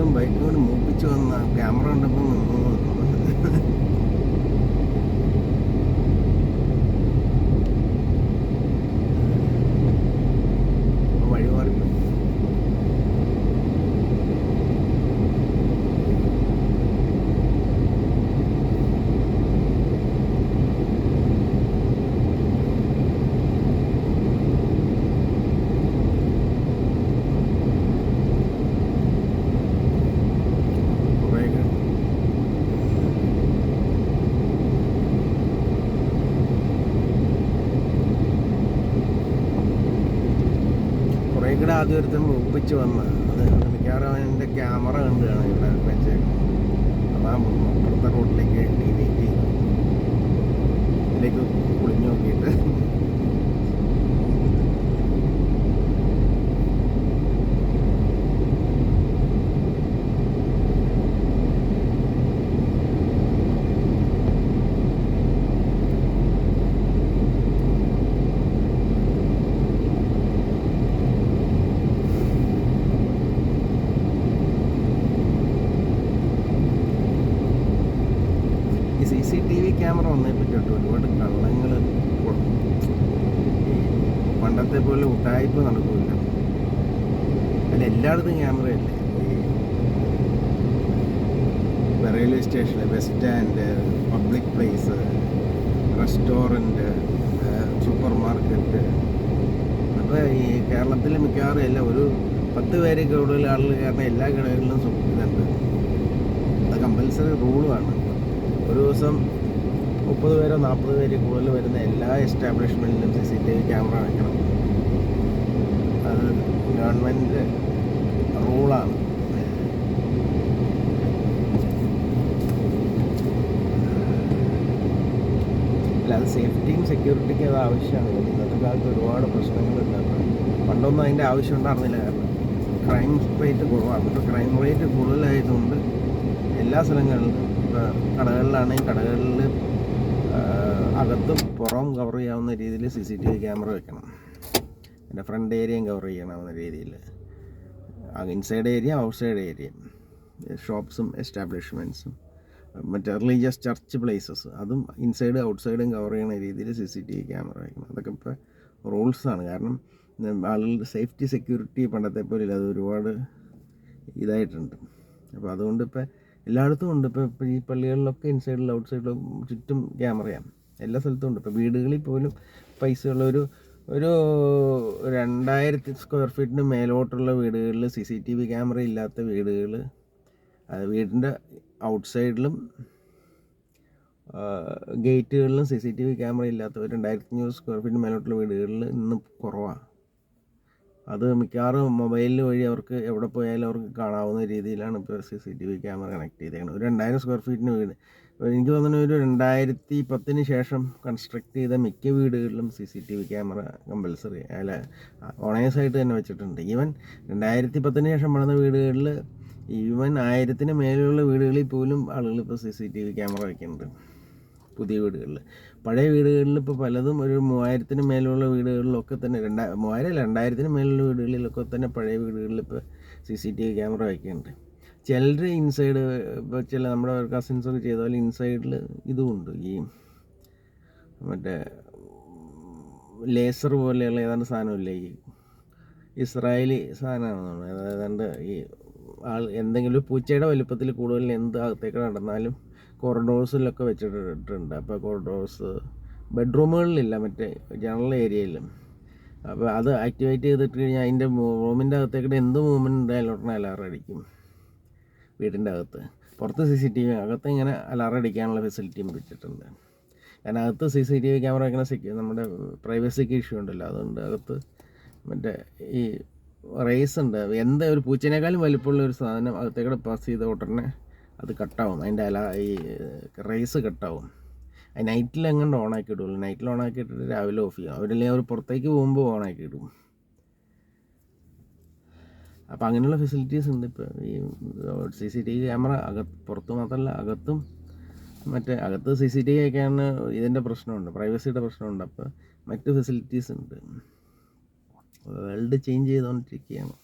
കാറും ബൈക്കും കൂടി മൂപ്പിച്ച് വന്ന ക്യാമറ ഉണ്ടപ്പോൾ നിന്നു. വഴി മാറിപ്പോയി. ഇവിടെ ആദ്യം ഒരുത്തൻ ഒപ്പിച്ച് വന്ന് അത് മിക്കവാറും അതിൻ്റെ ക്യാമറ കണ്ടാണ് ഇവിടെ വെച്ചേക്കുന്നത്. അതാ അപ്പുറത്തെ റോഡിലേക്ക് ഇതിലേക്ക് കുളിഞ്ഞു നോക്കിയിട്ട് CCTV ക്യാമറ വന്നേ പറ്റിയിട്ട് ഒരുപാട് കള്ളങ്ങൾ. പണ്ടത്തെ പോലെ ഉട്ടായ്പ നടക്കില്ല. അല്ല, എല്ലായിടത്തും ക്യാമറയല്ലേ. Railway station, bus stand, public place, restaurant, super market. അപ്പോൾ ഈ കേരളത്തിൽ മിക്കവാറും എല്ലാം ഒരു 10 പേര് കൂടുതൽ ആളുകൾ കാരണം എല്ലാ കടകളിലും ഇതുണ്ട്. അത് കമ്പൽസറി റൂളുമാണ്. ഒരു ദിവസം 30 പേരോ 40 പേര് കൂടുതൽ വരുന്ന എല്ലാ എസ്റ്റാബ്ലിഷ്മെൻറ്റിലും CCTV ക്യാമറ വയ്ക്കണം. അത് ഗവൺമെൻറ് റൂളാണ്. അല്ല, അത് സേഫ്റ്റിയും സെക്യൂരിറ്റിക്കും അത് ആവശ്യമാണ്. ഇന്നത്തെ കാലത്ത് ഒരുപാട് പ്രശ്നങ്ങളുണ്ട്. പണ്ടൊന്നും അതിൻ്റെ ആവശ്യം ഉണ്ടായിരുന്നില്ല. കാരണം ക്രൈം റേറ്റ് കുറവാണ്. ഇപ്പോൾ ക്രൈം റേറ്റ് കൂടുതലായതുകൊണ്ട് എല്ലാ സ്ഥലങ്ങളിലും കടകളിലാണെങ്കിൽ കടകളിൽ അകത്തും പുറവും കവർ ചെയ്യാവുന്ന രീതിയിൽ CCTV ക്യാമറ വെക്കണം. പിന്നെ ഫ്രണ്ട് ഏരിയയും കവർ ചെയ്യണമെന്ന രീതിയിൽ, ഇൻസൈഡ് ഏരിയ, ഔട്ട്സൈഡ് ഏരിയ, ഷോപ്സും എസ്റ്റാബ്ലിഷ്മെൻറ്റ്സും, മറ്റേ റിലീജിയസ് ചർച്ച് പ്ലേസസ് അതും ഇൻസൈഡ് ഔട്ട്സൈഡും കവർ ചെയ്യുന്ന രീതിയിൽ CCTV ക്യാമറ വെക്കണം. അതൊക്കെ ഇപ്പോൾ റൂൾസാണ്. കാരണം ആളുകളുടെ സേഫ്റ്റി സെക്യൂരിറ്റി പണ്ടത്തെ പോലെ ഇല്ല. അത് ഒരുപാട് ഇതായിട്ടുണ്ട്. അപ്പോൾ അതുകൊണ്ട് ഇപ്പോൾ എല്ലായിടത്തും ഉണ്ട്. ഇപ്പോൾ ഈ പള്ളികളിലൊക്കെ ഇൻസൈഡിലും ഔട്ട്സൈഡിലും ചുറ്റും ക്യാമറയാണ്. എല്ലാ സ്ഥലത്തും ഉണ്ട്. ഇപ്പോൾ വീടുകളിൽ പോലും പൈസയുള്ള ഒരു 2000 സ്ക്വയർ ഫീറ്റിന് മേലോട്ടുള്ള വീടുകളിൽ CCTV ക്യാമറ ഇല്ലാത്ത വീടുകൾ, വീടിൻ്റെ ഔട്ട്സൈഡിലും ഗേറ്റുകളിലും CCTV ക്യാമറ ഇല്ലാത്ത 2500 സ്ക്വയർ ഫീറ്റിന് മേലോട്ടുള്ള വീടുകളിൽ ഇന്ന് കുറവാണ്. അത് മിക്കവാറും മൊബൈലിൽ വഴി അവർക്ക് എവിടെ പോയാലും അവർക്ക് കാണാവുന്ന രീതിയിലാണ് ഇപ്പോൾ CCTV ക്യാമറ കണക്ട് ചെയ്തേക്കുന്നത്. ഒരു 2000 സ്ക്വയർ ഫീറ്റിന് വീട്, എനിക്ക് തോന്നുന്നു ഒരു 2010 ശേഷം കൺസ്ട്രക്ട് ചെയ്ത മിക്ക വീടുകളിലും CCTV ക്യാമറ കമ്പൽസറി അല്ല ഓണേഴ്സായിട്ട് തന്നെ വെച്ചിട്ടുണ്ട്. ഈവൻ 2010 ശേഷം പണിത വീടുകളിൽ, ഈവൻ 1000-ന് മേലെയുള്ള വീടുകളിൽ പോലും ആളുകൾ ഇപ്പോൾ CCTV ക്യാമറ വയ്ക്കുന്നുണ്ട്. പുതിയ വീടുകളിൽ. പഴയ വീടുകളിൽ ഇപ്പോൾ പലതും ഒരു 3000-ന് മേലുള്ള വീടുകളിലൊക്കെ തന്നെ 2000-ന് മേലുള്ള വീടുകളിലൊക്കെ തന്നെ പഴയ വീടുകളിൽ ഇപ്പോൾ CCTV ക്യാമറ വയ്ക്കുന്നുണ്ട്. ചിലർ ഇൻസൈഡ്, ഇപ്പോൾ ചില നമ്മുടെ കസിൻസൊക്കെ ചെയ്ത പോലെ ഇൻസൈഡിൽ ഇതുമുണ്ട്. ഈ മറ്റേ ലേസർ പോലെയുള്ള ഏതാണ്ട് സാധനമില്ലേ, ഈ ഇസ്രായേലി സാധനമാണെന്നാണ്. ഏതാണ്ട് ഈ എന്തെങ്കിലും ഒരു പൂച്ചയുടെ വലുപ്പത്തിൽ കൂടുതൽ എന്ത് അകത്തേക്ക് നടന്നാലും കോറിഡോഴ്സിലൊക്കെ വെച്ചിട്ടുണ്ട്. അപ്പോൾ കോറിഡോഴ്സ്, ബെഡ്റൂമുകളിലില്ല, മറ്റേ ജനറൽ ഏരിയയിലും. അപ്പോൾ അത് ആക്ടിവേറ്റ് ചെയ്തിട്ട് കഴിഞ്ഞാൽ അതിൻ്റെ റൂമിൻ്റെ അകത്തേക്കിടെ എന്ത് മൂവ്മെൻറ്റ് ഉണ്ടായാലും ഉടനെ അലാറം അടിക്കും. വീടിൻ്റെ അകത്ത്, പുറത്ത് CCTV, അകത്ത് ഇങ്ങനെ അലാറം അടിക്കാനുള്ള ഫെസിലിറ്റിയും വെച്ചിട്ടുണ്ട്. കാരണം അകത്ത് CCTV ക്യാമറ വയ്ക്കുന്ന നമ്മുടെ പ്രൈവസിക്ക് ഇഷ്യൂ ഉണ്ടല്ലോ, അതുകൊണ്ട് അകത്ത് മറ്റേ ഈ റേസ് ഉണ്ട്. എന്താ ഒരു പൂച്ചേനേക്കാളും വലിപ്പമുള്ള ഒരു സാധനം അകത്തേക്കൂടെ പാസ് ചെയ്ത ഉടനെ അത് കട്ടാവും. അതിൻ്റെ ഈ റേസ് കട്ടാവും. അത് നൈറ്റിൽ എങ്ങനെ ഓണാക്കി ഇടുള്ളൂ. നൈറ്റിൽ ഓണാക്കി ഇട്ടിട്ട് രാവിലെ ഓഫ് ചെയ്യും. അവരല്ലെങ്കിൽ അവർ പുറത്തേക്ക് പോകുമ്പോൾ ഓണാക്കി ഇടും. അപ്പോൾ അങ്ങനെയുള്ള ഫെസിലിറ്റീസ് ഉണ്ട് ഇപ്പോൾ ഈ CCTV ക്യാമറ. പുറത്ത് മാത്രമല്ല, അകത്തും മറ്റേ അകത്ത് CCTV ഒക്കെയാണ് ഇതിൻ്റെ പ്രശ്നമുണ്ട്, പ്രൈവസിയുടെ പ്രശ്നമുണ്ട്. അപ്പോൾ മറ്റ് ഫെസിലിറ്റീസ് ഉണ്ട്. വേൾഡ് ചേഞ്ച് ചെയ്തുകൊണ്ടിരിക്കുകയാണ്.